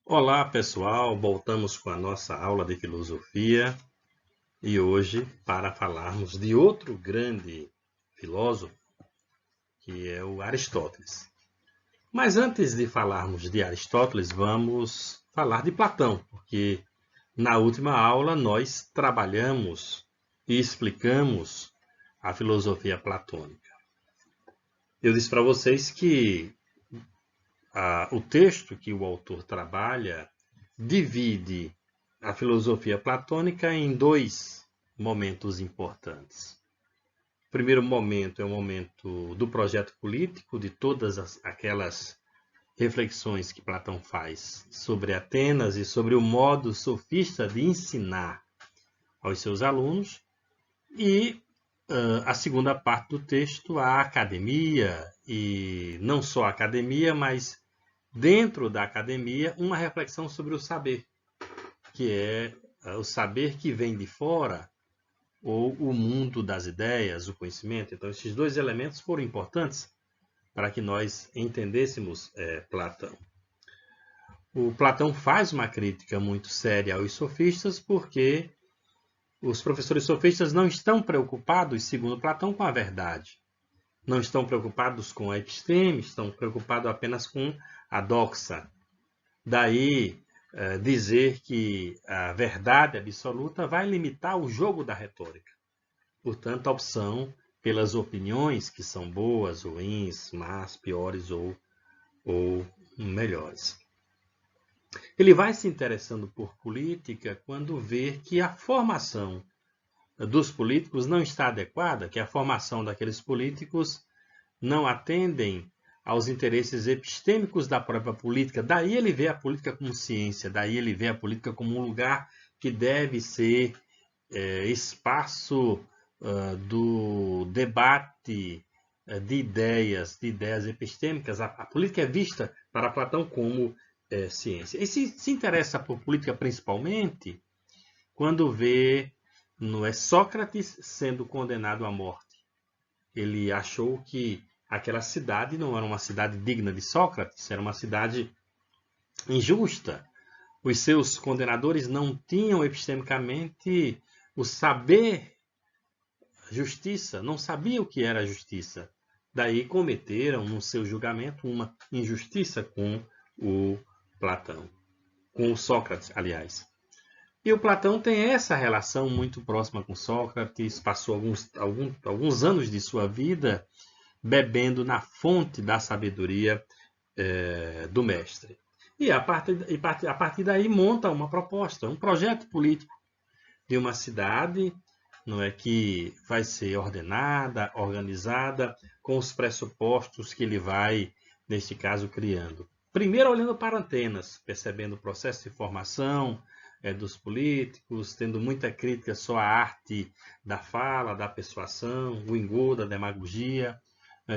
Olá, pessoal! Voltamos com a nossa aula de filosofia e hoje para falarmos de outro grande filósofo, que é o Aristóteles. Mas antes de falarmos de Aristóteles, vamos falar de Platão, porque na última aula nós trabalhamos e explicamos a filosofia platônica. Eu disse para vocês que o texto que o autor trabalha divide a filosofia platônica em dois momentos importantes. O primeiro momento é o momento do projeto político, de todas aquelas reflexões que Platão faz sobre Atenas e sobre o modo sofista de ensinar aos seus alunos. E a segunda parte do texto, a academia, e não só a academia, mas dentro da academia, uma reflexão sobre o saber, que é o saber que vem de fora, ou o mundo das ideias, o conhecimento. Então, esses dois elementos foram importantes para que nós entendêssemos Platão. O Platão faz uma crítica muito séria aos sofistas, porque os professores sofistas não estão preocupados, segundo Platão, com a verdade. Não estão preocupados com a episteme, estão preocupados apenas com a doxa. Daí dizer que a verdade absoluta vai limitar o jogo da retórica. Portanto, a opção pelas opiniões que são boas, ruins, más, piores ou melhores. Ele vai se interessando por política quando vê que a formação dos políticos não está adequada, que a formação daqueles políticos não atendem aos interesses epistêmicos da própria política. Daí ele vê a política como ciência, daí ele vê a política como um lugar que deve ser espaço do debate de ideias epistêmicas. A política é vista para Platão como ciência. E se interessa por política principalmente quando vê Sócrates sendo condenado à morte. Ele achou que aquela cidade não era uma cidade digna de Sócrates, era uma cidade injusta. Os seus condenadores não tinham epistemicamente o saber justiça, não sabiam o que era justiça. Daí cometeram no seu julgamento uma injustiça com o Platão, com o Sócrates, aliás. E o Platão tem essa relação muito próxima com Sócrates, passou alguns anos de sua vida bebendo na fonte da sabedoria do mestre. E a partir daí monta uma proposta, um projeto político de uma cidade, não é, que vai ser ordenada, organizada, com os pressupostos que ele vai, neste caso, criando. Primeiro olhando para Atenas, percebendo o processo de formação dos políticos, tendo muita crítica só à arte da fala, da persuasão, o engodo, a demagogia,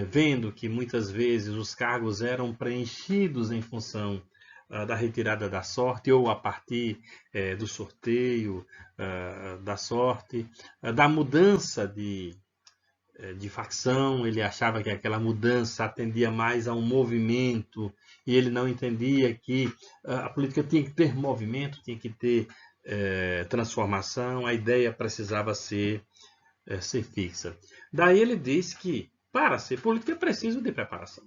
vendo que muitas vezes os cargos eram preenchidos em função da retirada da sorte ou a partir do sorteio da sorte, da mudança de facção. Ele achava que aquela mudança atendia mais a um movimento e ele não entendia que a política tinha que ter movimento, tinha que ter transformação, a ideia precisava ser fixa. Daí ele diz que para ser política é preciso de preparação.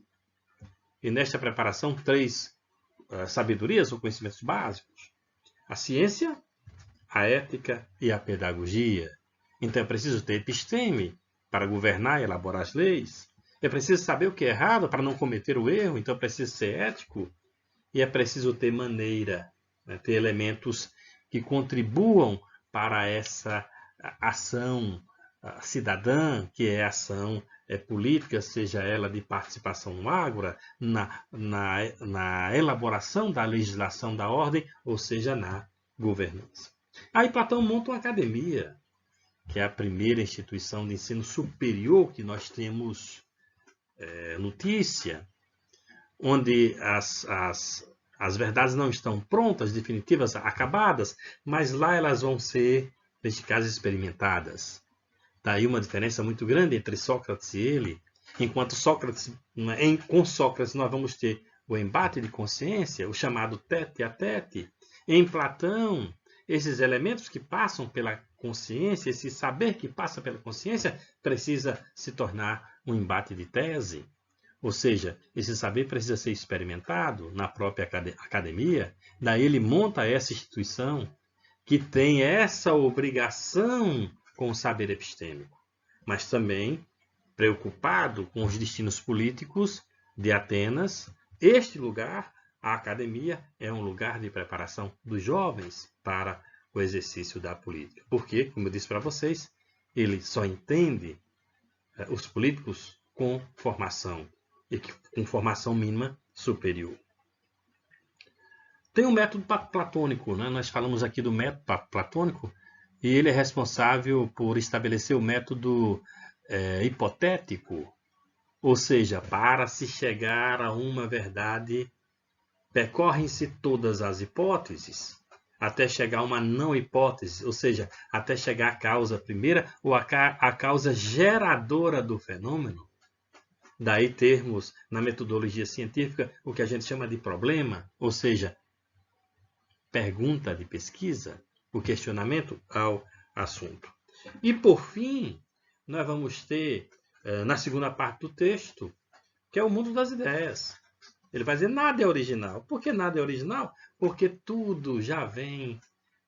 E nesta preparação, três sabedorias ou conhecimentos básicos: a ciência, a ética e a pedagogia. Então é preciso ter episteme para governar e elaborar as leis. É preciso saber o que é errado para não cometer o erro, então é preciso ser ético. E é preciso ter maneira, ter elementos que contribuam para essa ação cidadã, que é a ação política, seja ela de participação no ágora, na elaboração da legislação da ordem, ou seja, na governança. Aí Platão monta uma academia, que é a primeira instituição de ensino superior que nós temos notícia, onde as verdades não estão prontas, definitivas, acabadas, mas lá elas vão ser, neste caso, experimentadas. Daí uma diferença muito grande entre Sócrates e ele. Enquanto com Sócrates nós vamos ter o embate de consciência, o chamado tete a tete. Em Platão, esses elementos que passam pela consciência, esse saber que passa pela consciência, precisa se tornar um embate de tese. Ou seja, esse saber precisa ser experimentado na própria academia. Daí ele monta essa instituição que tem essa obrigação com o saber epistêmico, mas também preocupado com os destinos políticos de Atenas. Este lugar, a academia, é um lugar de preparação dos jovens para o exercício da política. Porque, como eu disse para vocês, ele só entende os políticos com formação, e com formação mínima superior. Tem o método platônico, né? Nós falamos aqui do método platônico, e ele é responsável por estabelecer o método hipotético, ou seja, para se chegar a uma verdade, percorrem-se todas as hipóteses, até chegar a uma não hipótese, ou seja, até chegar à causa primeira ou à causa geradora do fenômeno. Daí termos, na metodologia científica, o que a gente chama de problema, ou seja, pergunta de pesquisa, o questionamento ao assunto. E, por fim, nós vamos ter, na segunda parte do texto, que é o mundo das ideias. Ele vai dizer nada é original. Por que nada é original? Porque tudo já vem,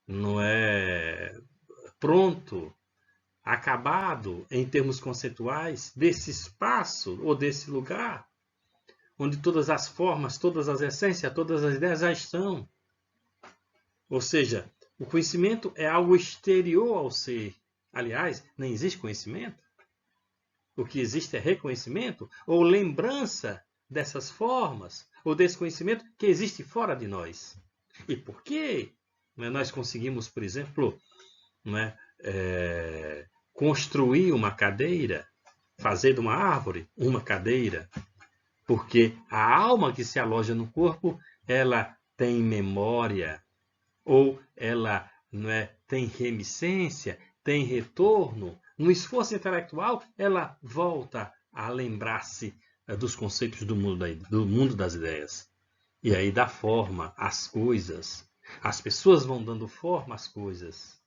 não é pronto, acabado em termos conceituais desse espaço ou desse lugar, onde todas as formas, todas as essências, todas as ideias já estão. Ou seja, o conhecimento é algo exterior ao ser. Aliás, nem existe conhecimento. O que existe é reconhecimento ou lembrança dessas formas ou desse conhecimento que existe fora de nós. E por que nós conseguimos, por exemplo, construir uma cadeira, fazer de uma árvore uma cadeira? Porque a alma que se aloja no corpo, ela tem memória, ou ela tem remissência, tem retorno. No esforço intelectual, ela volta a lembrar-se dos conceitos do mundo das ideias. E aí dá forma às coisas. As pessoas vão dando forma às coisas.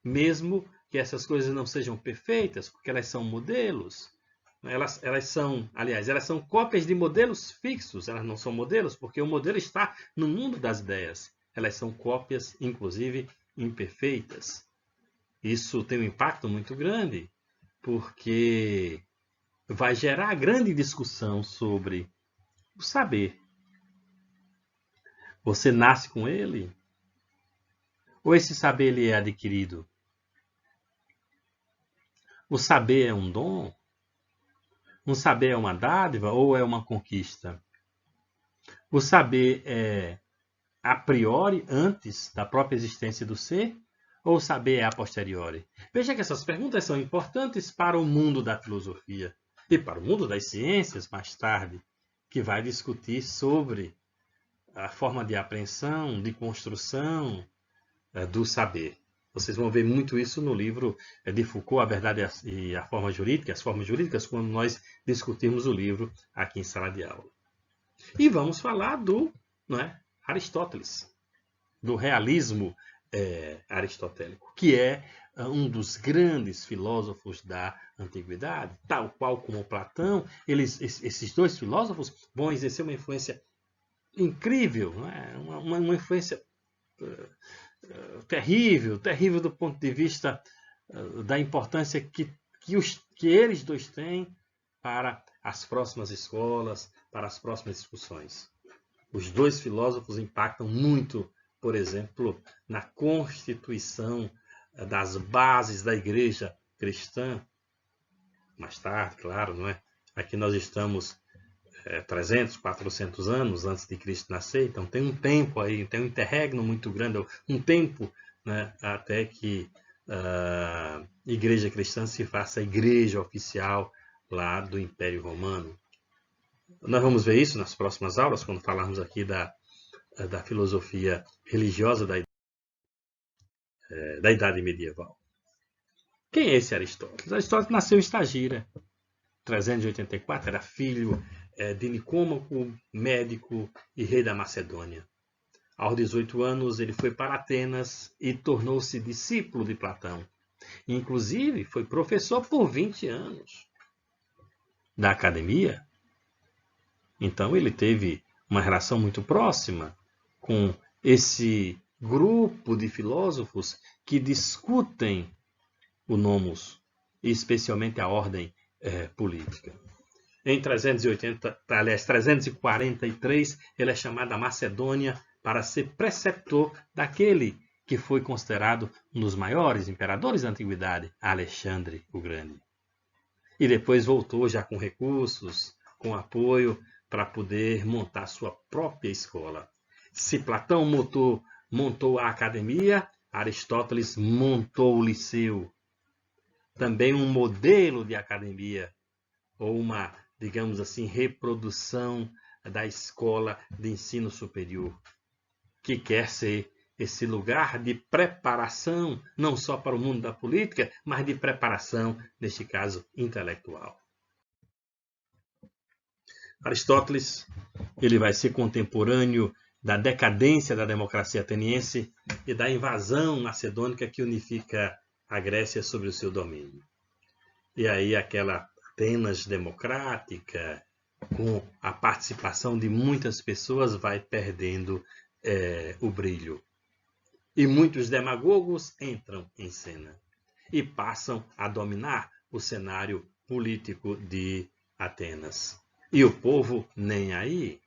Mesmo que essas coisas não sejam perfeitas, porque elas são modelos. Elas são cópias de modelos fixos. Elas não são modelos, porque o modelo está no mundo das ideias. Elas são cópias, inclusive, imperfeitas. Isso tem um impacto muito grande, porque vai gerar grande discussão sobre o saber. Você nasce com ele? Ou esse saber ele é adquirido? O saber é um dom? Um saber é uma dádiva ou é uma conquista? O saber é a priori, antes da própria existência do ser, ou o saber é a posteriori? Veja que essas perguntas são importantes para o mundo da filosofia e para o mundo das ciências, mais tarde, que vai discutir sobre a forma de apreensão, de construção do saber. Vocês vão ver muito isso no livro de Foucault, A Verdade e a Forma Jurídica, as formas jurídicas, quando nós discutirmos o livro aqui em sala de aula. E vamos falar do Aristóteles, do realismo aristotélico, que é um dos grandes filósofos da antiguidade, tal qual como Platão. Esses dois filósofos vão exercer uma influência incrível, uma influência terrível do ponto de vista da importância que eles dois têm para as próximas escolas, para as próximas discussões. Os dois filósofos impactam muito, por exemplo, na constituição das bases da igreja cristã. Mais tarde, claro, Aqui nós estamos 300, 400 anos antes de Cristo nascer, então tem um tempo aí, tem um interregno muito grande, um tempo até que a igreja cristã se faça a igreja oficial lá do Império Romano. Nós vamos ver isso nas próximas aulas, quando falarmos aqui da filosofia religiosa da Idade Medieval. Quem é esse Aristóteles? Aristóteles nasceu em Estagira, 384, era filho de Nicômaco, médico e rei da Macedônia. Aos 18 anos, ele foi para Atenas e tornou-se discípulo de Platão. Inclusive, foi professor por 20 anos da academia. Então, ele teve uma relação muito próxima com esse grupo de filósofos que discutem o nomos, e especialmente a ordem política. Em 343, ele é chamado a Macedônia para ser preceptor daquele que foi considerado um dos maiores imperadores da antiguidade, Alexandre o Grande. E depois voltou já com recursos, com apoio, para poder montar sua própria escola. Se Platão montou a academia, Aristóteles montou o liceu. Também um modelo de academia, ou uma, digamos assim, reprodução da escola de ensino superior, que quer ser esse lugar de preparação, não só para o mundo da política, mas de preparação, neste caso, intelectual. Aristóteles, ele vai ser contemporâneo da decadência da democracia ateniense e da invasão macedônica que unifica a Grécia sobre o seu domínio. E aí aquela Atenas democrática, com a participação de muitas pessoas, vai perdendo o brilho. E muitos demagogos entram em cena e passam a dominar o cenário político de Atenas. E o povo nem aí.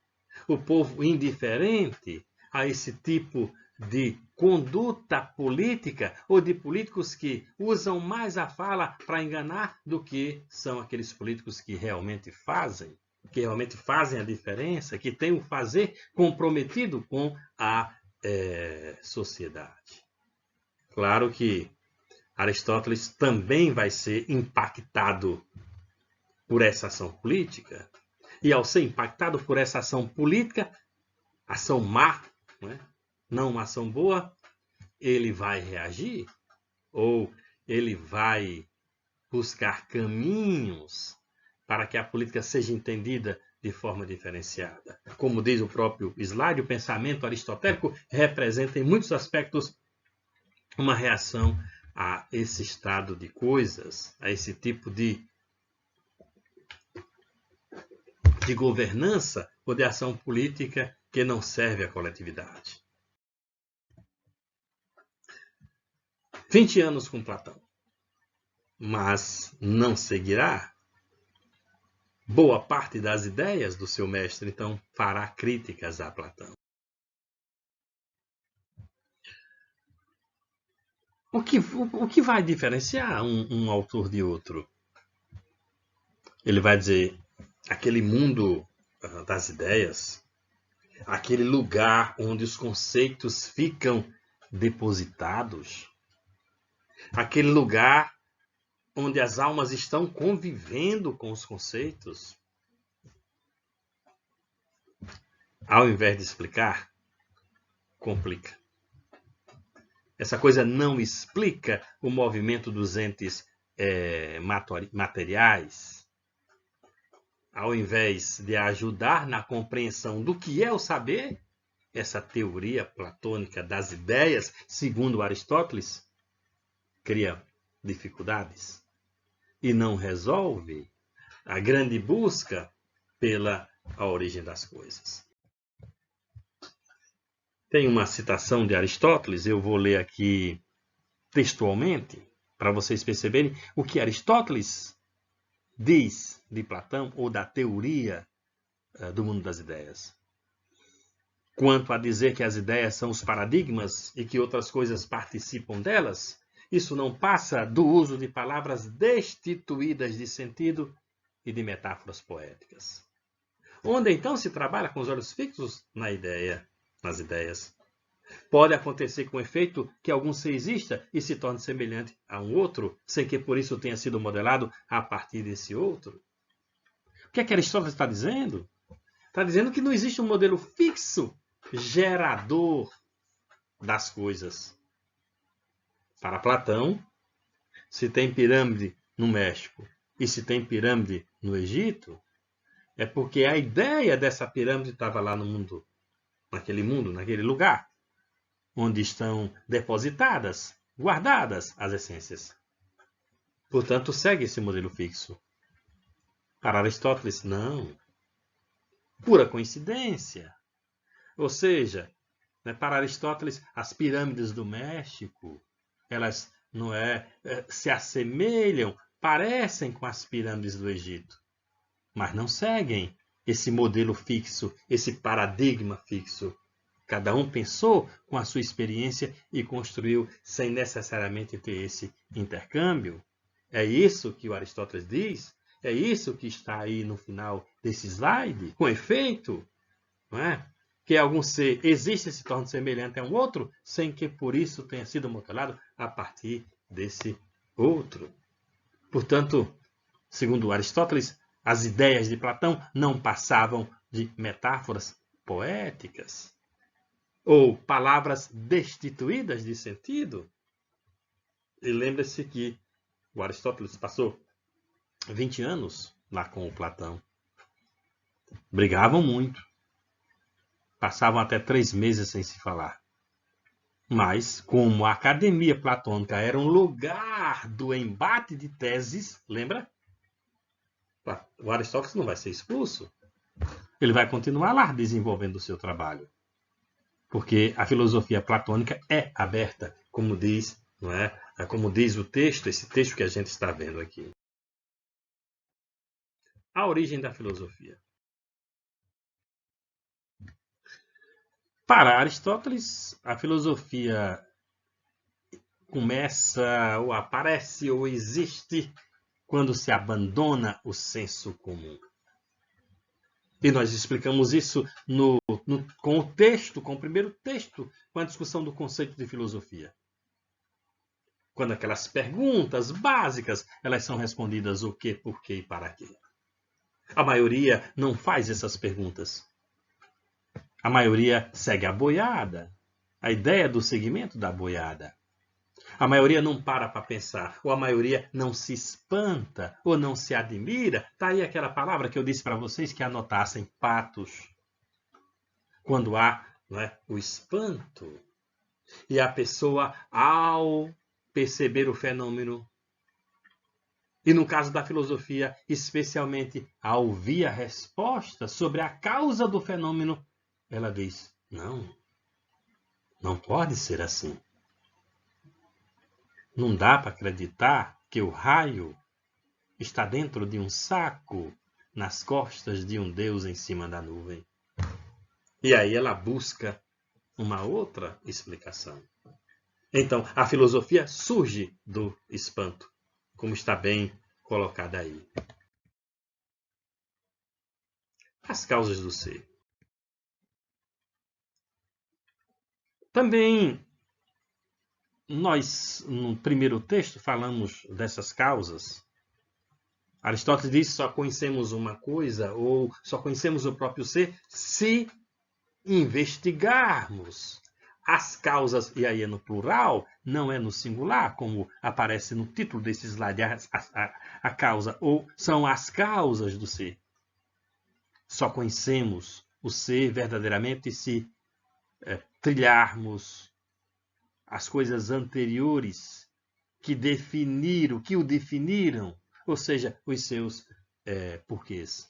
O povo indiferente a esse tipo de conduta política ou de políticos que usam mais a fala para enganar do que são aqueles políticos que realmente fazem a diferença, que têm o fazer comprometido com a sociedade. Claro que Aristóteles também vai ser impactado por essa ação política, e ao ser impactado por essa ação política, ação má, não uma ação boa, ele vai reagir, ou ele vai buscar caminhos para que a política seja entendida de forma diferenciada. Como diz o próprio slide, o pensamento aristotélico representa em muitos aspectos uma reação a esse estado de coisas, a esse tipo de governança ou de ação política que não serve à coletividade. 20 anos com Platão, mas não seguirá boa parte das ideias do seu mestre, então fará críticas a Platão. O que vai diferenciar um autor de outro? Ele vai dizer, aquele mundo das ideias, aquele lugar onde os conceitos ficam depositados, aquele lugar onde as almas estão convivendo com os conceitos. Ao invés de explicar, complica. Essa coisa não explica o movimento dos entes materiais. Ao invés de ajudar na compreensão do que é o saber, essa teoria platônica das ideias, segundo Aristóteles, cria dificuldades e não resolve a grande busca pela origem das coisas. Tem uma citação de Aristóteles, eu vou ler aqui textualmente, para vocês perceberem o que Aristóteles diz de Platão ou da teoria do mundo das ideias. Quanto a dizer que as ideias são os paradigmas e que outras coisas participam delas, isso não passa do uso de palavras destituídas de sentido e de metáforas poéticas. Onde então se trabalha com os olhos fixos nas ideias. Pode acontecer com efeito que algum ser exista e se torne semelhante a um outro, sem que por isso tenha sido modelado a partir desse outro. O que é que Aristóteles está dizendo? Está dizendo que não existe um modelo fixo, gerador das coisas. Para Platão, se tem pirâmide no México e se tem pirâmide no Egito, é porque a ideia dessa pirâmide estava lá no mundo, naquele lugar, onde estão depositadas, guardadas as essências. Portanto, segue esse modelo fixo. Para Aristóteles, não. Pura coincidência. Ou seja, para Aristóteles, as pirâmides do México, elas se assemelham, parecem com as pirâmides do Egito, mas não seguem esse modelo fixo, esse paradigma fixo. Cada um pensou com a sua experiência e construiu sem necessariamente ter esse intercâmbio. É isso que o Aristóteles diz, é isso que está aí no final desse slide, com efeito, não é? Que algum ser existe e se torna semelhante a um outro, sem que por isso tenha sido modelado a partir desse outro. Portanto, segundo Aristóteles, as ideias de Platão não passavam de metáforas poéticas ou palavras destituídas de sentido. E lembre-se que o Aristóteles passou 20 anos lá com o Platão. Brigavam muito. Passavam até 3 meses sem se falar. Mas, como a academia platônica era um lugar do embate de teses, lembra? O Aristóteles não vai ser expulso. Ele vai continuar lá desenvolvendo o seu trabalho. Porque a filosofia platônica é aberta, como diz, não é? Como diz o texto, esse texto que a gente está vendo aqui. A origem da filosofia. Para Aristóteles, a filosofia começa, ou aparece, ou existe quando se abandona o senso comum. E nós explicamos isso com o texto, com o primeiro texto, com a discussão do conceito de filosofia. Quando aquelas perguntas básicas, elas são respondidas o quê, por quê e para quê. A maioria não faz essas perguntas. A maioria segue a boiada, a ideia do seguimento da boiada. A maioria não para pensar, ou a maioria não se espanta, ou não se admira. Está aí aquela palavra que eu disse para vocês que anotassem, patos. Quando há, não é, o espanto. E a pessoa, ao perceber o fenômeno, e no caso da filosofia, especialmente ao ouvir a resposta sobre a causa do fenômeno, ela diz, não pode ser assim. Não dá para acreditar que o raio está dentro de um saco nas costas de um Deus em cima da nuvem. E aí ela busca uma outra explicação. Então, a filosofia surge do espanto, como está bem colocada aí. As causas do ser. Também nós, no primeiro texto, falamos dessas causas. Aristóteles diz que só conhecemos uma coisa, ou só conhecemos o próprio ser, se investigarmos as causas, e aí é no plural, não é no singular, como aparece no título desse slide, a causa, ou são as causas do ser. Só conhecemos o ser verdadeiramente se trilharmos as coisas anteriores que o definiram, ou seja, os seus porquês.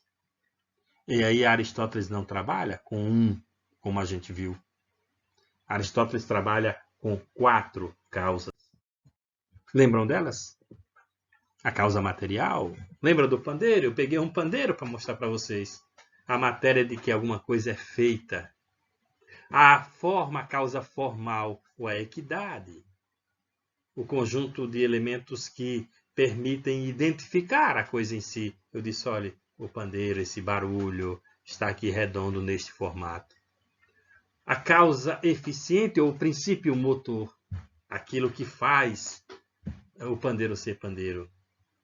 E aí Aristóteles não trabalha com um, como a gente viu. Aristóteles trabalha com 4 causas. Lembram delas? A causa material. Lembra do pandeiro? Eu peguei um pandeiro para mostrar para vocês. A matéria de que alguma coisa é feita. A forma, a causa formal, ou a equidade. O conjunto de elementos que permitem identificar a coisa em si. Eu disse, olha, o pandeiro, esse barulho, está aqui redondo neste formato. A causa eficiente ou o princípio motor, aquilo que faz o pandeiro ser pandeiro.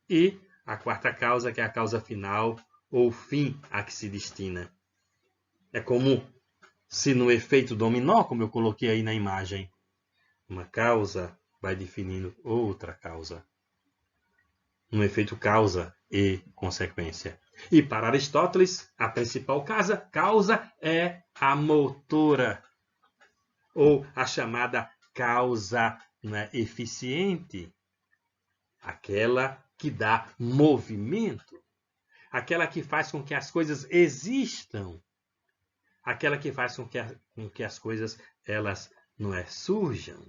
E a 4ª causa, que é a causa final ou fim a que se destina. É como se no efeito dominó, como eu coloquei aí na imagem, uma causa vai definindo outra causa. No efeito causa e consequência. E para Aristóteles, a principal causa é a motora, ou a chamada causa, né, eficiente, aquela que dá movimento, aquela que faz com que as coisas existam, aquela que faz com que as coisas elas não surjam.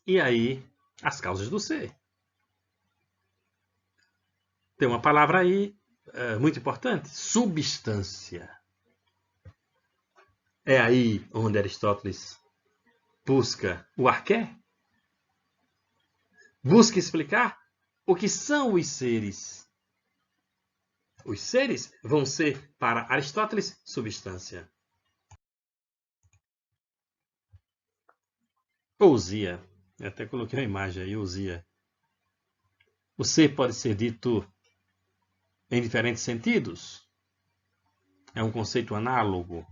E aí, as causas do ser. Tem uma palavra aí muito importante, substância. É aí onde Aristóteles busca o arqué, busca explicar o que são os seres. Os seres vão ser, para Aristóteles, substância. Ousia. Eu até coloquei uma imagem aí, ousia. O ser pode ser dito em diferentes sentidos. É um conceito análogo.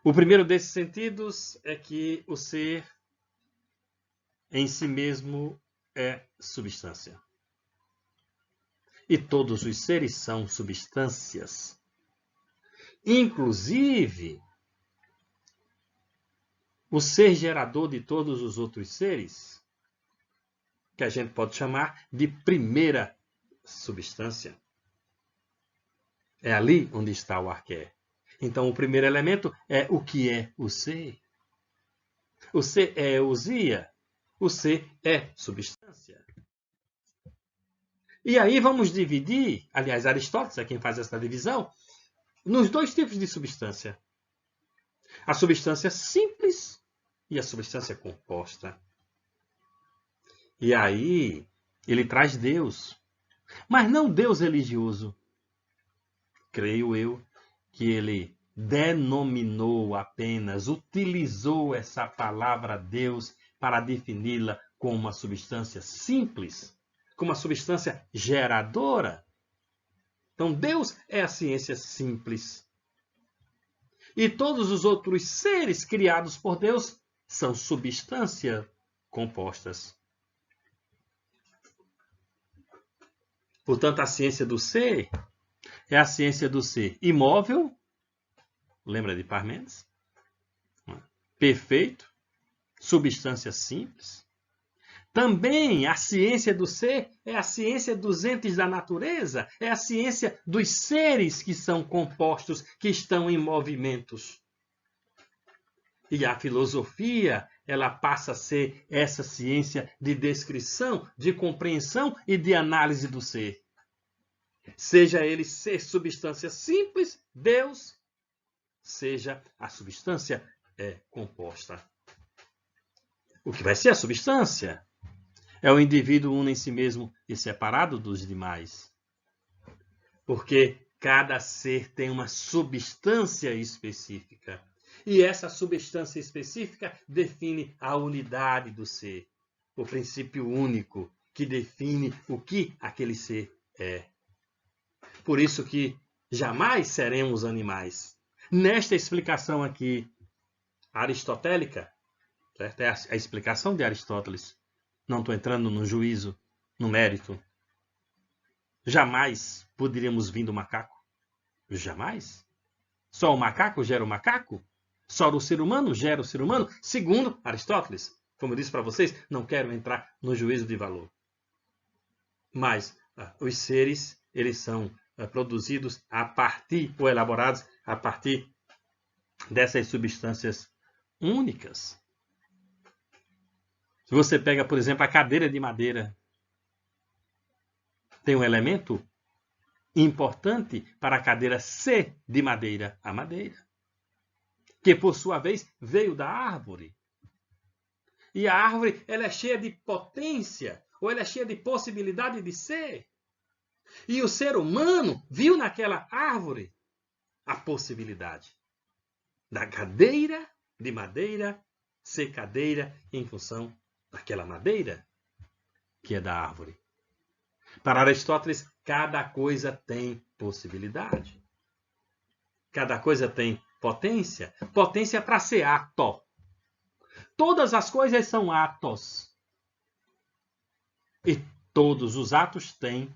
O primeiro desses sentidos é que o ser em si mesmo é substância. E todos os seres são substâncias. Inclusive, o ser gerador de todos os outros seres, que a gente pode chamar de primeira substância. É ali onde está o arqué. Então, o primeiro elemento é o que é o ser. O ser é ousia. O ser é substância. E aí vamos dividir, aliás, Aristóteles é quem faz essa divisão, nos dois tipos de substância. A substância simples e a substância composta. E aí ele traz Deus, mas não Deus religioso. Creio eu que ele denominou apenas, utilizou essa palavra Deus para defini-la como uma substância simples, como uma substância geradora. Então, Deus é a ciência simples. E todos os outros seres criados por Deus são substâncias compostas. Portanto, a ciência do ser é a ciência do ser imóvel, lembra de Parmênides? Perfeito, substância simples. Também a ciência do ser é a ciência dos entes da natureza, é a ciência dos seres que são compostos, que estão em movimentos. E a filosofia, ela passa a ser essa ciência de descrição, de compreensão e de análise do ser. Seja ele ser substância simples, Deus, seja a substância composta. O que vai ser a substância? É o indivíduo uno em si mesmo e separado dos demais. Porque cada ser tem uma substância específica. E essa substância específica define a unidade do ser. O princípio único que define o que aquele ser é. Por isso que jamais seremos animais. Nesta explicação aqui aristotélica, certo? É a explicação de Aristóteles. Não estou entrando no juízo, no mérito. Jamais poderíamos vir do macaco. Jamais. Só o macaco gera o macaco? Só o ser humano gera o ser humano? Segundo Aristóteles. Como eu disse para vocês, não quero entrar no juízo de valor. Mas os seres, eles são produzidos a partir, ou elaborados a partir dessas substâncias únicas. Se você pega, por exemplo, a cadeira de madeira, tem um elemento importante para a cadeira ser de madeira, a madeira, que por sua vez veio da árvore. E a árvore, ela é cheia de potência, ou ela é cheia de possibilidade de ser. E o ser humano viu naquela árvore a possibilidade da cadeira de madeira ser cadeira em função daquela madeira que é da árvore. Para Aristóteles, cada coisa tem possibilidade. Cada coisa tem potência. Potência para ser ato. Todas as coisas são atos. E todos os atos têm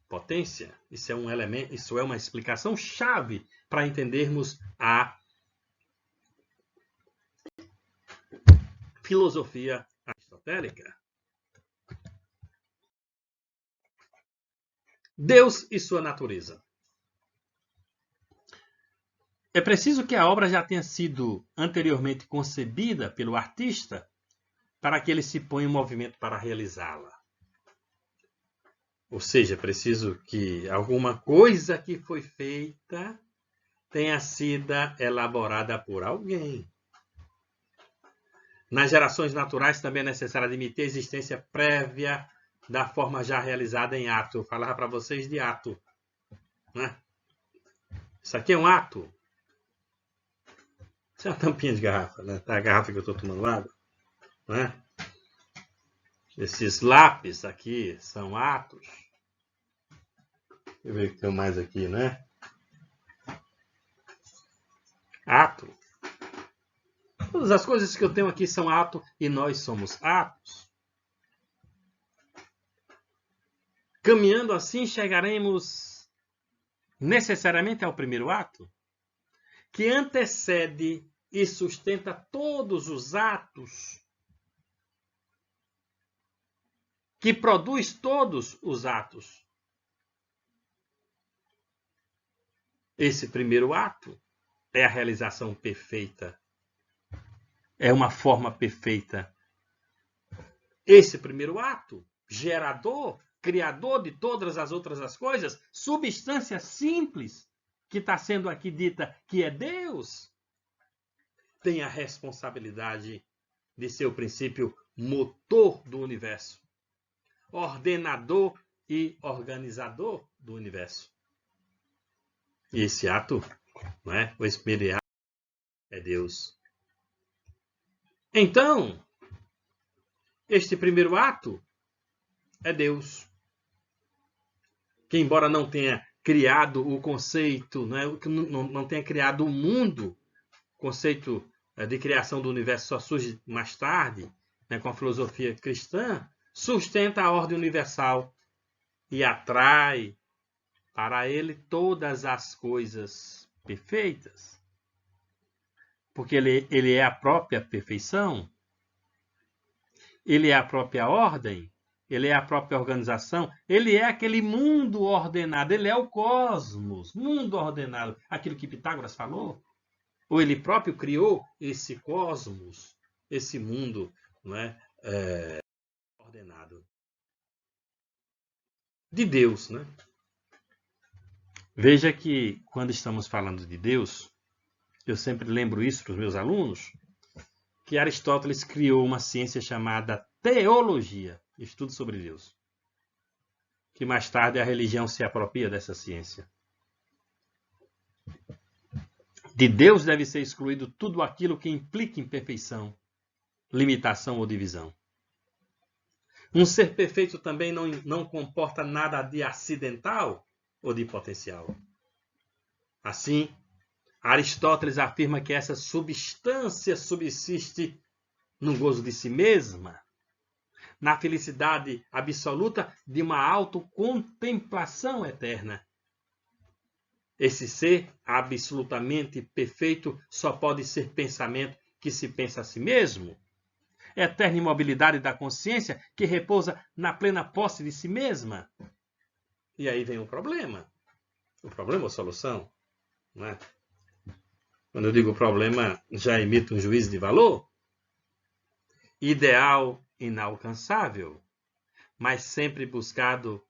potência. Isso é um elemento, isso é uma explicação chave para entendermos a filosofia aristotélica. Deus e sua natureza. É preciso que a obra já tenha sido anteriormente concebida pelo artista para que ele se ponha em movimento para realizá-la. Ou seja, é preciso que alguma coisa que foi feita tenha sido elaborada por alguém. Nas gerações naturais também é necessário admitir a existência prévia da forma já realizada em ato. Eu falava para vocês de ato, né? Isso aqui é um ato. Isso é uma tampinha de garrafa, né? Tá a garrafa que eu estou tomando água, né? Esses lápis aqui são atos. Deixa eu ver o que tem mais aqui, né? Ato. Todas as coisas que eu tenho aqui são ato e nós somos atos. Caminhando assim, chegaremos necessariamente ao primeiro ato, que antecede e sustenta todos os atos, que produz todos os atos. Esse primeiro ato é a realização perfeita. É uma forma perfeita. Esse primeiro ato, gerador, criador de todas as outras coisas, substância simples, que está sendo aqui dita que é Deus, tem a responsabilidade de ser o princípio motor do universo, ordenador e organizador do universo. E esse ato, não é? O primeiro ato é Deus. Então, este primeiro ato é Deus, que embora não tenha criado o conceito, não tenha criado o mundo, o conceito de criação do universo só surge mais tarde, né, com a filosofia cristã, sustenta a ordem universal e atrai para ele todas as coisas perfeitas. Porque ele é a própria perfeição, ele é a própria ordem, ele é a própria organização, ele é aquele mundo ordenado, ele é o cosmos, mundo ordenado, aquilo que Pitágoras falou. Ou ele próprio criou esse cosmos, esse mundo, não é, ordenado. De Deus, né? Veja que quando estamos falando de Deus, eu sempre lembro isso para os meus alunos, que Aristóteles criou uma ciência chamada teologia, estudo sobre Deus, que mais tarde a religião se apropria dessa ciência. De Deus deve ser excluído tudo aquilo que implique imperfeição, limitação ou divisão. Um ser perfeito também não comporta nada de acidental ou de potencial. Assim, Aristóteles afirma que essa substância subsiste no gozo de si mesma, na felicidade absoluta de uma autocontemplação eterna. Esse ser absolutamente perfeito só pode ser pensamento que se pensa a si mesmo. Eterna imobilidade da consciência que repousa na plena posse de si mesma. E aí vem o problema. O problema ou a solução? Não é? Quando eu digo problema, já emito um juízo de valor. Ideal inalcançável, mas sempre buscado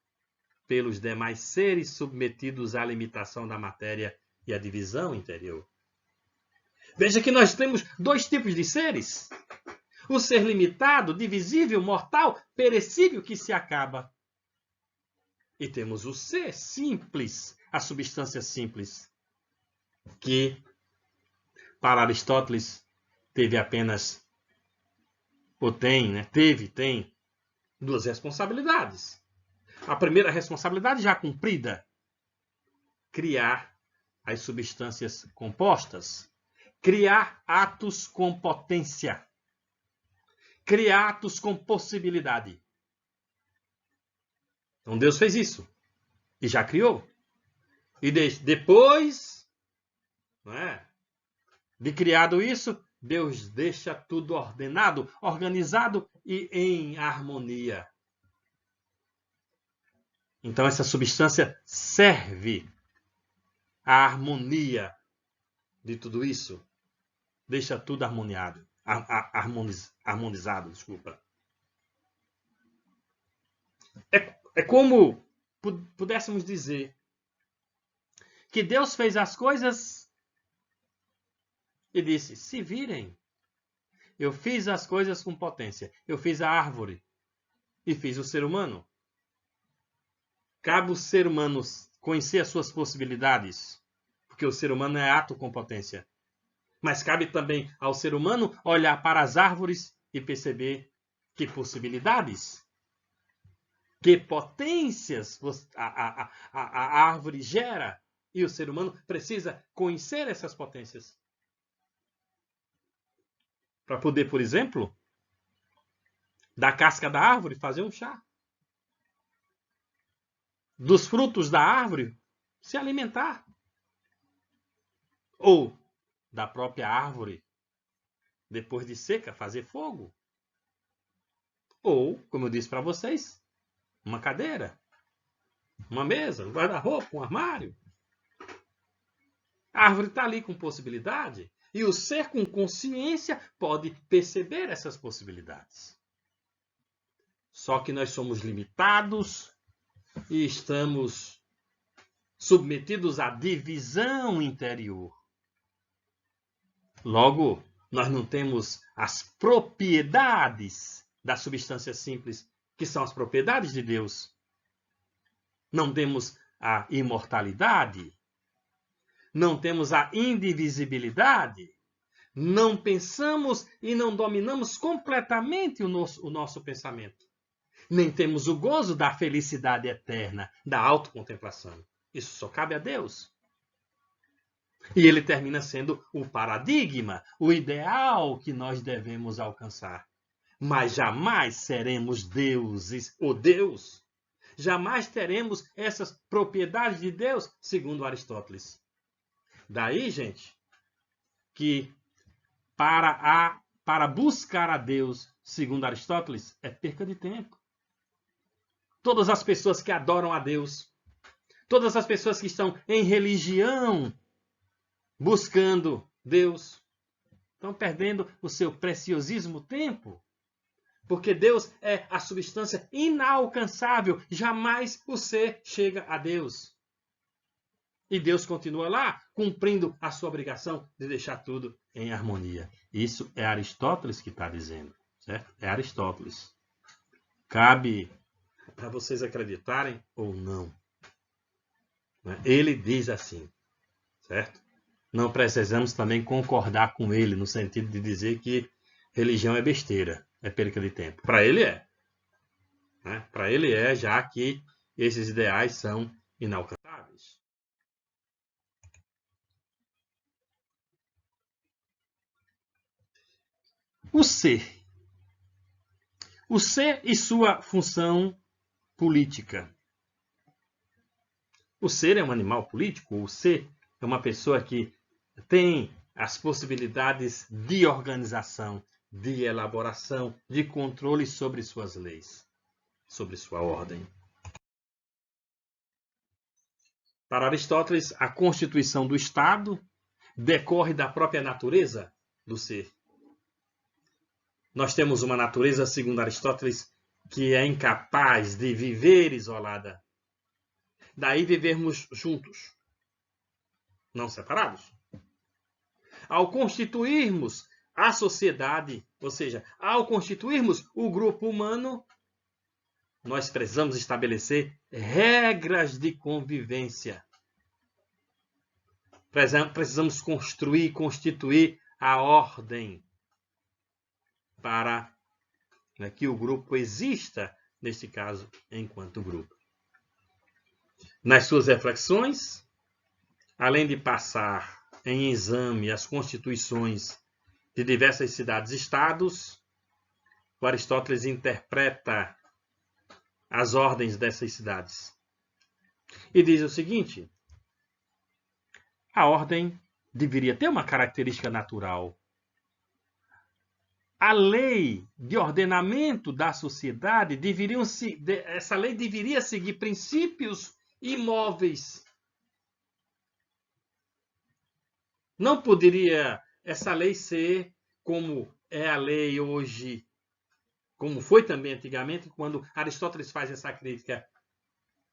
pelos demais seres submetidos à limitação da matéria e à divisão interior. Veja que nós temos dois tipos de seres. O ser limitado, divisível, mortal, perecível, que se acaba. E temos o ser simples, a substância simples, que, para Aristóteles, teve apenas, ou tem, né? Tem duas responsabilidades. A primeira responsabilidade já cumprida, criar as substâncias compostas, criar atos com potência, criar atos com possibilidade. Então Deus fez isso. E já criou. E depois, não é, de criado isso, Deus deixa tudo ordenado, organizado e em harmonia. Então essa substância serve à harmonia de tudo isso. Deixa tudo harmonizado, desculpa. É como pudéssemos dizer que Deus fez as coisas e disse: se virem, eu fiz as coisas com potência. Eu fiz a árvore e fiz o ser humano. Cabe o ser humano conhecer as suas possibilidades, porque o ser humano é ato com potência. Mas cabe também ao ser humano olhar para as árvores e perceber que possibilidades, que potências a árvore gera. E o ser humano precisa conhecer essas potências. Para poder, por exemplo, da casca da árvore fazer um chá. Dos frutos da árvore se alimentar. Ou da própria árvore, depois de seca, fazer fogo. Ou, como eu disse para vocês, uma cadeira, uma mesa, um guarda-roupa, um armário. A árvore está ali com possibilidade. E o ser com consciência pode perceber essas possibilidades. Só que nós somos limitados e estamos submetidos à divisão interior. Logo, nós não temos as propriedades da substância simples, que são as propriedades de Deus. Não temos a imortalidade. Não temos a indivisibilidade. Não pensamos e não dominamos completamente o nosso pensamento. Nem temos o gozo da felicidade eterna, da autocontemplação. Isso só cabe a Deus. E ele termina sendo o paradigma, o ideal que nós devemos alcançar. Mas jamais seremos deuses ou Deus. Jamais teremos essas propriedades de Deus, segundo Aristóteles. Daí, gente, que para buscar a Deus, segundo Aristóteles, é perca de tempo. Todas as pessoas que adoram a Deus, todas as pessoas que estão em religião buscando Deus, estão perdendo o seu preciosíssimo tempo. Porque Deus é a substância inalcançável. Jamais o ser chega a Deus. E Deus continua lá, cumprindo a sua obrigação de deixar tudo em harmonia. Isso é Aristóteles que está dizendo. Certo? É Aristóteles. Cabe para vocês acreditarem ou não. Ele diz assim. Certo? Não precisamos também concordar com ele, no sentido de dizer que religião é besteira, é perca de tempo. Para ele é. Para ele é, já que esses ideais são inalcançáveis. O ser. O ser e sua função política. O ser é um animal político? O ser é uma pessoa que tem as possibilidades de organização, de elaboração, de controle sobre suas leis, sobre sua ordem. Para Aristóteles, a constituição do Estado decorre da própria natureza do ser. Nós temos uma natureza, segundo Aristóteles, que é incapaz de viver isolada. Daí vivermos juntos, não separados. Ao constituirmos a sociedade, ou seja, ao constituirmos o grupo humano, nós precisamos estabelecer regras de convivência. Precisamos constituir a ordem para que o grupo exista, neste caso, enquanto grupo. Nas suas reflexões, além de passar em exame as constituições de diversas cidades-estados, o Aristóteles interpreta as ordens dessas cidades. E diz o seguinte: a ordem deveria ter uma característica natural. A lei de ordenamento da sociedade essa lei deveria seguir princípios imóveis. Não poderia essa lei ser como é a lei hoje, como foi também antigamente, quando Aristóteles faz essa crítica.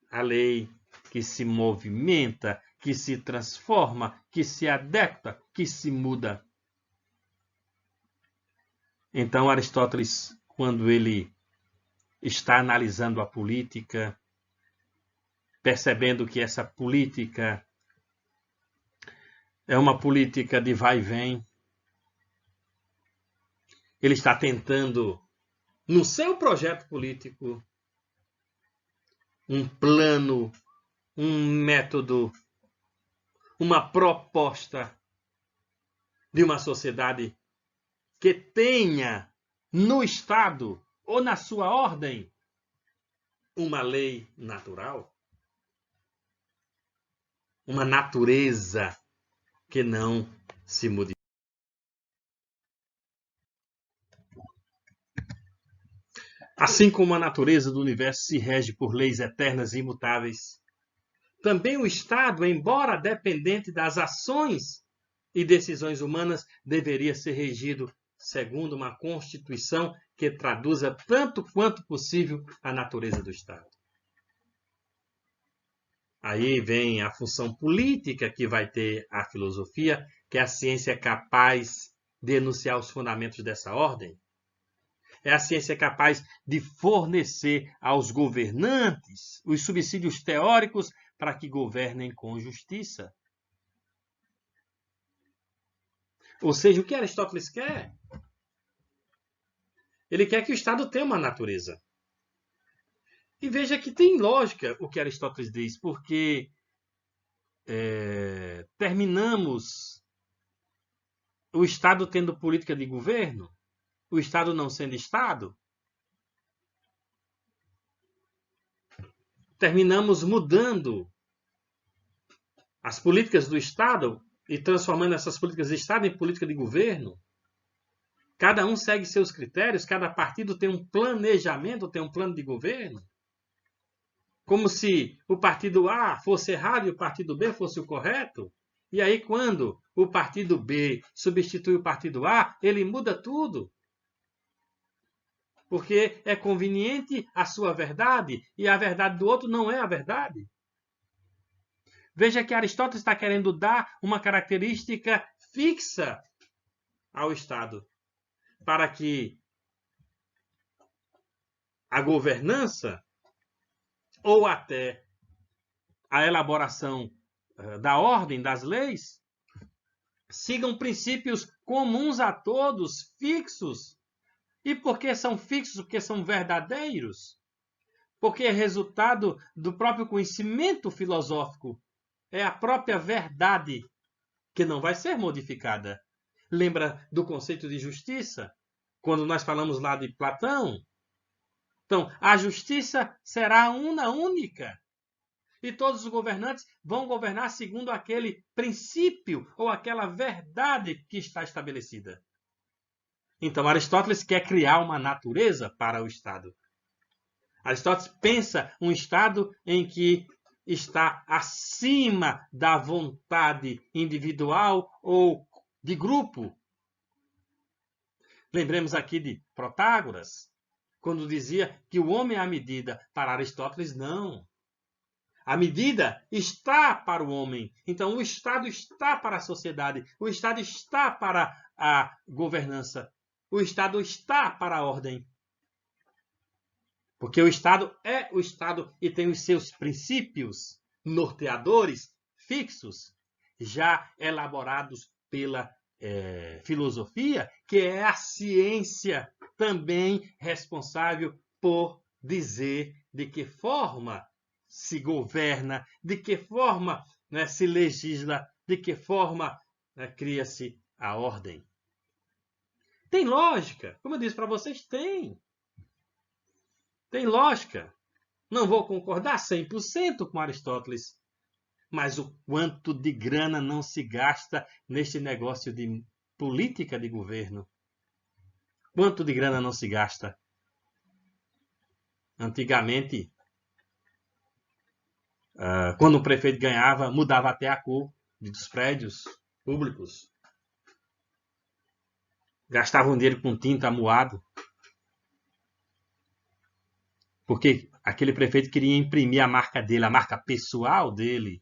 A lei que se movimenta, que se transforma, que se adequa, que se muda. Então, Aristóteles, quando ele está analisando a política, percebendo que essa política é uma política de vai e vem, ele está tentando, no seu projeto político, um plano, um método, uma proposta de uma sociedade que tenha no Estado ou na sua ordem uma lei natural, uma natureza que não se modifica. Assim como a natureza do universo se rege por leis eternas e imutáveis, também o Estado, embora dependente das ações e decisões humanas, deveria ser regido segundo uma Constituição que traduza tanto quanto possível a natureza do Estado. Aí vem a função política que vai ter a filosofia, que é a ciência capaz de enunciar os fundamentos dessa ordem. É a ciência capaz de fornecer aos governantes os subsídios teóricos para que governem com justiça. Ou seja, o que Aristóteles quer? Ele quer que o Estado tenha uma natureza. E veja que tem lógica o que Aristóteles diz, porque terminamos o Estado tendo política de governo, o Estado não sendo Estado. Terminamos mudando as políticas do Estado e transformando essas políticas de Estado em política de governo. Cada um segue seus critérios, cada partido tem um planejamento, tem um plano de governo. Como se o partido A fosse errado e o partido B fosse o correto. E aí, quando o partido B substitui o partido A, ele muda tudo. Porque é conveniente a sua verdade e a verdade do outro não é a verdade. Veja que Aristóteles está querendo dar uma característica fixa ao Estado, para que a governança ou até a elaboração da ordem, das leis, sigam princípios comuns a todos, fixos. E por que são fixos? Porque são verdadeiros. Porque é resultado do próprio conhecimento filosófico. É a própria verdade que não vai ser modificada. Lembra do conceito de justiça? Quando nós falamos lá de Platão? Então, a justiça será uma única. E todos os governantes vão governar segundo aquele princípio ou aquela verdade que está estabelecida. Então, Aristóteles quer criar uma natureza para o Estado. Aristóteles pensa um Estado em que está acima da vontade individual ou de grupo. Lembremos aqui de Protágoras, quando dizia que o homem é a medida. Para Aristóteles, não. A medida está para o homem. Então, o Estado está para a sociedade. O Estado está para a governança. O Estado está para a ordem. Porque o Estado é o Estado e tem os seus princípios norteadores fixos, já elaborados pela filosofia, que é a ciência também responsável por dizer de que forma se governa, de que forma se legisla, de que forma cria-se a ordem. Tem lógica, como eu disse para vocês, tem lógica. Não vou concordar 100% com Aristóteles, mas o quanto de grana não se gasta neste negócio de política de governo? Quanto de grana não se gasta? Antigamente, quando o prefeito ganhava, mudava até a cor dos prédios públicos. Gastavam dinheiro com tinta amuado. Porque aquele prefeito queria imprimir a marca dele, a marca pessoal dele.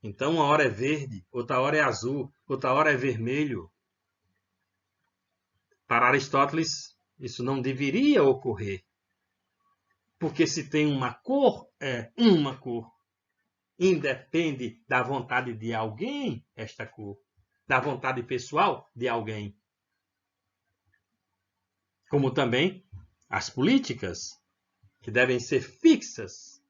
Então, uma hora é verde, outra hora é azul, outra hora é vermelho. Para Aristóteles, isso não deveria ocorrer. Porque se tem uma cor, é uma cor. Independe da vontade de alguém, esta cor. Da vontade pessoal de alguém. Como também as políticas, que devem ser fixas.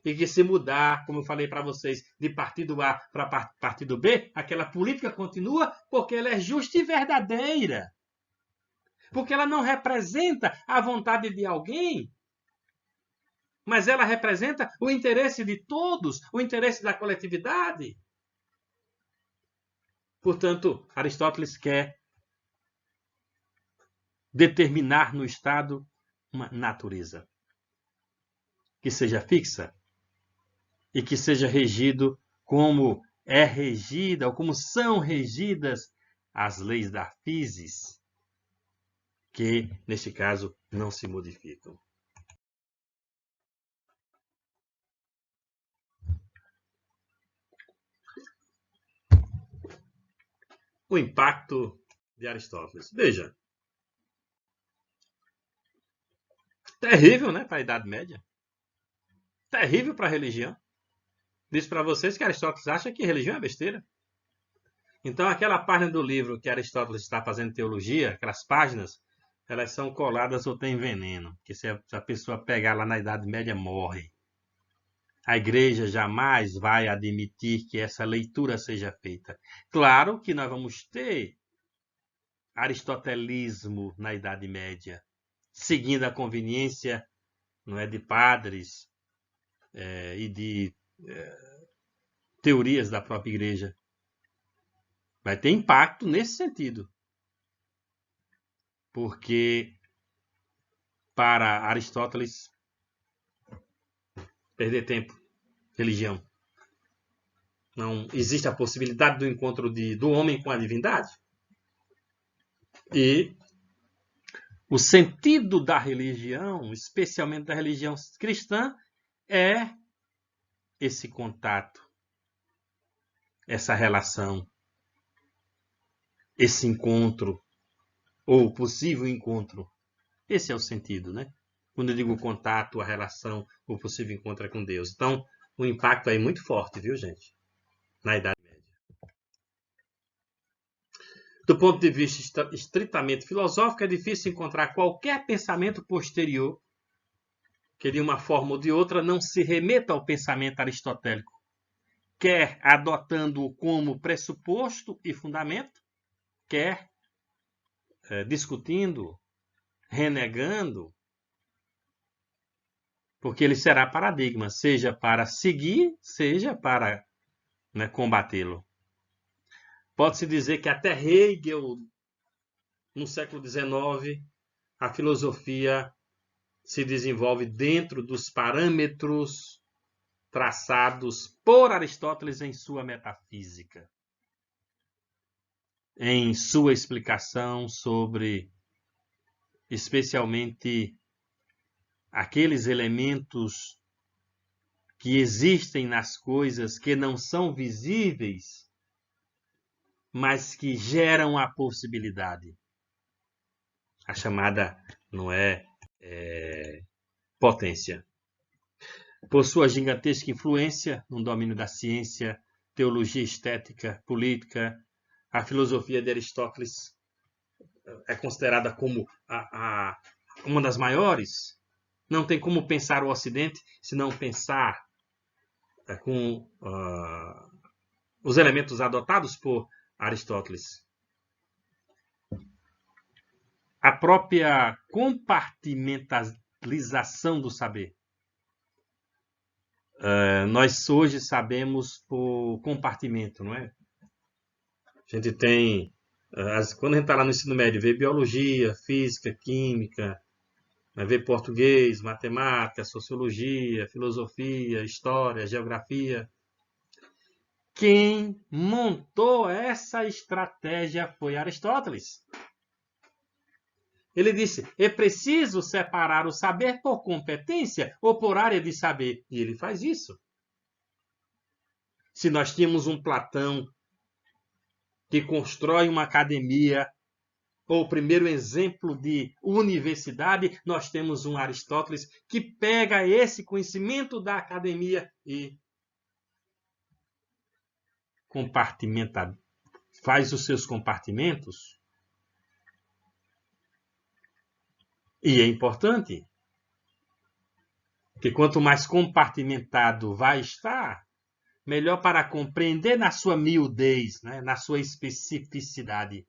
E que se mudar, como eu falei para vocês, de partido A para partido B, aquela política continua porque ela é justa e verdadeira. Porque ela não representa a vontade de alguém, mas ela representa o interesse de todos, o interesse da coletividade. Portanto, Aristóteles quer determinar no Estado uma natureza que seja fixa e que seja regido como é regida ou como são regidas as leis da physis, que, neste caso, não se modificam. O impacto de Aristóteles. Veja, terrível, né, para a Idade Média. Terrível para a religião. Disse para vocês que Aristóteles acha que religião é besteira. Então, aquela página do livro que Aristóteles está fazendo teologia, aquelas páginas, elas são coladas ou têm veneno. Que se a pessoa pegar lá na Idade Média, morre. A igreja jamais vai admitir que essa leitura seja feita. Claro que nós vamos ter aristotelismo na Idade Média, seguindo a conveniência, não é, de padres e de teorias da própria igreja. Vai ter impacto nesse sentido. Porque para Aristóteles, perder tempo, religião. Não existe a possibilidade do encontro do homem com a divindade. E o sentido da religião, especialmente da religião cristã, é esse contato, essa relação, esse encontro, ou possível encontro. Esse é o sentido, né? Quando eu digo contato, a relação, o possível encontro é com Deus. Então, o impacto aí é muito forte, viu, gente? Na Idade Média. Do ponto de vista estritamente filosófico, é difícil encontrar qualquer pensamento posterior que, de uma forma ou de outra, não se remeta ao pensamento aristotélico, quer adotando-o como pressuposto e fundamento, quer discutindo, renegando, porque ele será paradigma, seja para seguir, seja para combatê-lo. Pode-se dizer que até Hegel, no século XIX, a filosofia se desenvolve dentro dos parâmetros traçados por Aristóteles em sua metafísica, em sua explicação sobre, especialmente, aqueles elementos que existem nas coisas que não são visíveis, mas que geram a possibilidade. A chamada, não é potência. Por sua gigantesca influência no domínio da ciência, teologia estética, política, a filosofia de Aristóteles é considerada como uma das maiores. Não tem como pensar o Ocidente se não pensar com os elementos adotados por Aristóteles. A própria compartimentalização do saber. nós hoje sabemos por compartimento, não é? A gente tem, quando a gente está lá no ensino médio, vê biologia, física, química, vê português, matemática, sociologia, filosofia, história, geografia. Quem montou essa estratégia foi Aristóteles. Ele disse, é preciso separar o saber por competência ou por área de saber. E ele faz isso. Se nós tínhamos um Platão que constrói uma academia, ou o primeiro exemplo de universidade, nós temos um Aristóteles que pega esse conhecimento da academia e compartimenta, faz os seus compartimentos. E é importante que quanto mais compartimentado vai estar, melhor para compreender na sua miudez, né? Na sua especificidade.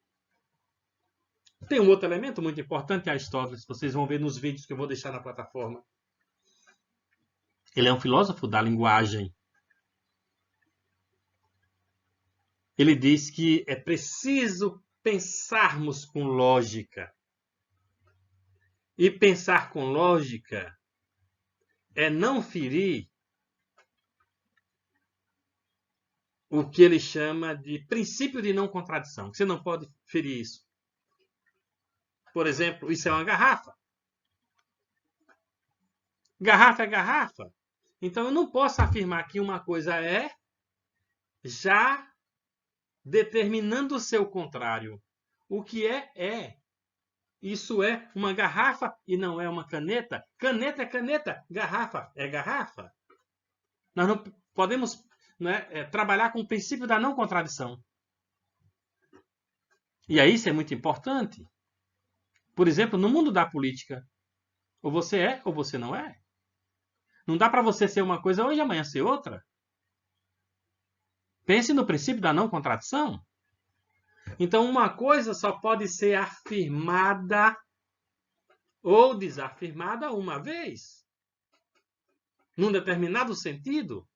Tem um outro elemento muito importante, Aristóteles, vocês vão ver nos vídeos que eu vou deixar na plataforma. Ele é um filósofo da linguagem. Ele diz que é preciso pensarmos com lógica. E pensar com lógica é não ferir o que ele chama de princípio de não contradição. Você não pode ferir isso. Por exemplo, isso é uma garrafa. Garrafa é garrafa. Então, eu não posso afirmar que uma coisa é já determinando o seu contrário. O que é, é. Isso é uma garrafa e não é uma caneta. Caneta é caneta, garrafa é garrafa. Nós não podemos trabalhar com o princípio da não contradição. E aí isso é muito importante. Por exemplo, no mundo da política, ou você é ou você não é. Não dá para você ser uma coisa hoje e amanhã ser outra. Pense no princípio da não contradição. Então, uma coisa só pode ser afirmada ou desafirmada uma vez, num determinado sentido.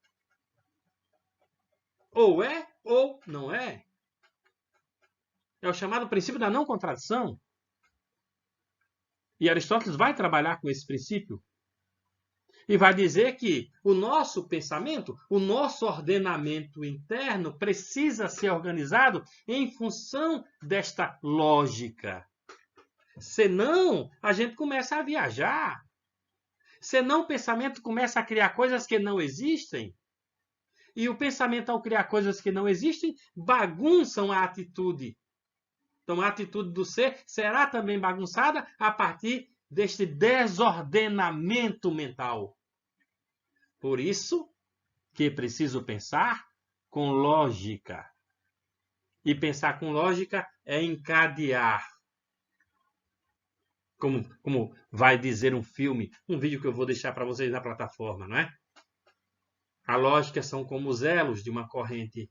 Ou é ou não é. É o chamado princípio da não contradição. E Aristóteles vai trabalhar com esse princípio. E vai dizer que o nosso pensamento, o nosso ordenamento interno precisa ser organizado em função desta lógica. Senão, a gente começa a viajar. Senão, o pensamento começa a criar coisas que não existem. E o pensamento, ao criar coisas que não existem, bagunçam a atitude. Então, a atitude do ser será também bagunçada a partir deste desordenamento mental. Por isso que é preciso pensar com lógica. E pensar com lógica é encadear. Como vai dizer um filme, um vídeo que eu vou deixar para vocês na plataforma, não é? A lógica são como os elos de uma corrente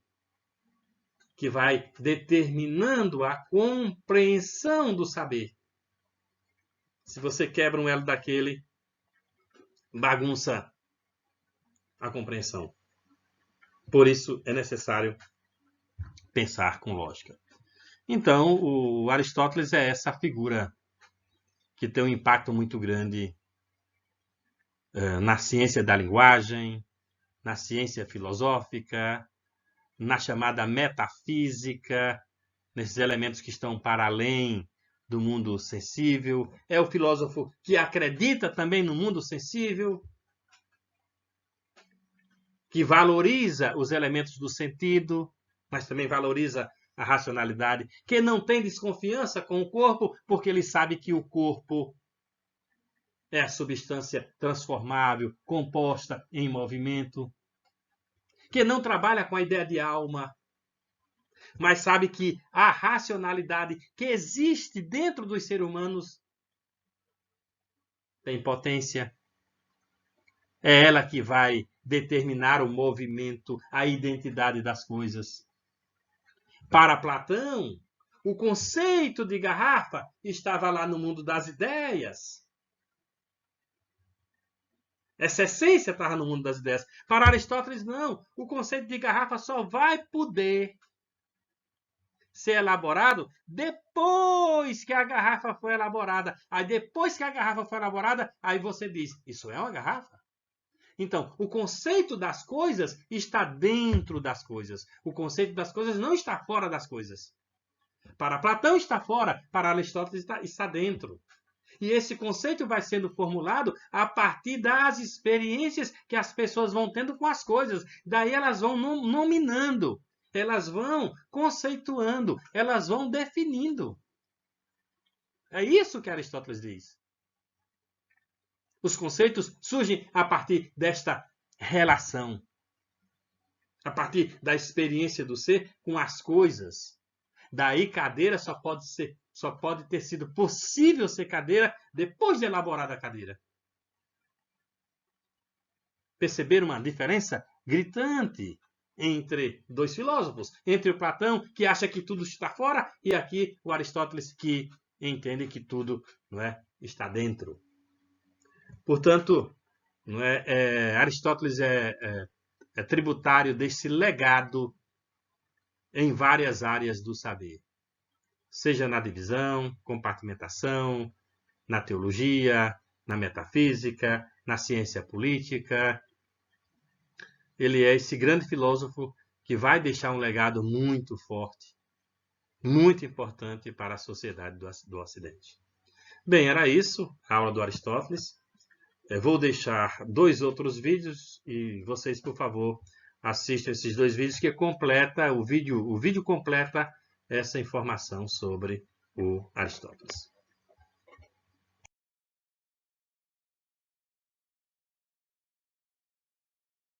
que vai determinando a compreensão do saber. Se você quebra um elo daquele, bagunça a compreensão. Por isso é necessário pensar com lógica. Então, o Aristóteles é essa figura que tem um impacto muito grande na ciência da linguagem, na ciência filosófica, na chamada metafísica, nesses elementos que estão para além do mundo sensível. É o filósofo que acredita também no mundo sensível, que valoriza os elementos do sentido, mas também valoriza a racionalidade, que não tem desconfiança com o corpo, porque ele sabe que o corpo é a substância transformável, composta em movimento, que não trabalha com a ideia de alma, mas sabe que a racionalidade que existe dentro dos seres humanos tem potência. É ela que vai determinar o movimento, a identidade das coisas. Para Platão, o conceito de garrafa estava lá no mundo das ideias. Essa essência estava no mundo das ideias. Para Aristóteles, não. O conceito de garrafa só vai poder ser elaborado depois que a garrafa foi elaborada. Aí depois que a garrafa foi elaborada, aí você diz, isso é uma garrafa? Então, o conceito das coisas está dentro das coisas. O conceito das coisas não está fora das coisas. Para Platão está fora, para Aristóteles está dentro. E esse conceito vai sendo formulado a partir das experiências que as pessoas vão tendo com as coisas. Daí elas vão nominando, elas vão conceituando, elas vão definindo. É isso que Aristóteles diz. Os conceitos surgem a partir desta relação, a partir da experiência do ser com as coisas. Daí cadeira só pode ter sido possível ser cadeira depois de elaborada a cadeira. Perceberam uma diferença gritante entre dois filósofos, entre o Platão, que acha que tudo está fora, e aqui o Aristóteles, que entende que tudo, não é, está dentro. Portanto, não é, Aristóteles é tributário desse legado em várias áreas do saber, seja na divisão, compartimentação, na teologia, na metafísica, na ciência política. Ele é esse grande filósofo que vai deixar um legado muito forte, muito importante para a sociedade do Ocidente. Bem, era isso, a aula do Aristóteles. Eu vou deixar 2 outros vídeos e vocês, por favor, assistam esses 2 vídeos que completa o vídeo completa essa informação sobre o Aristóteles.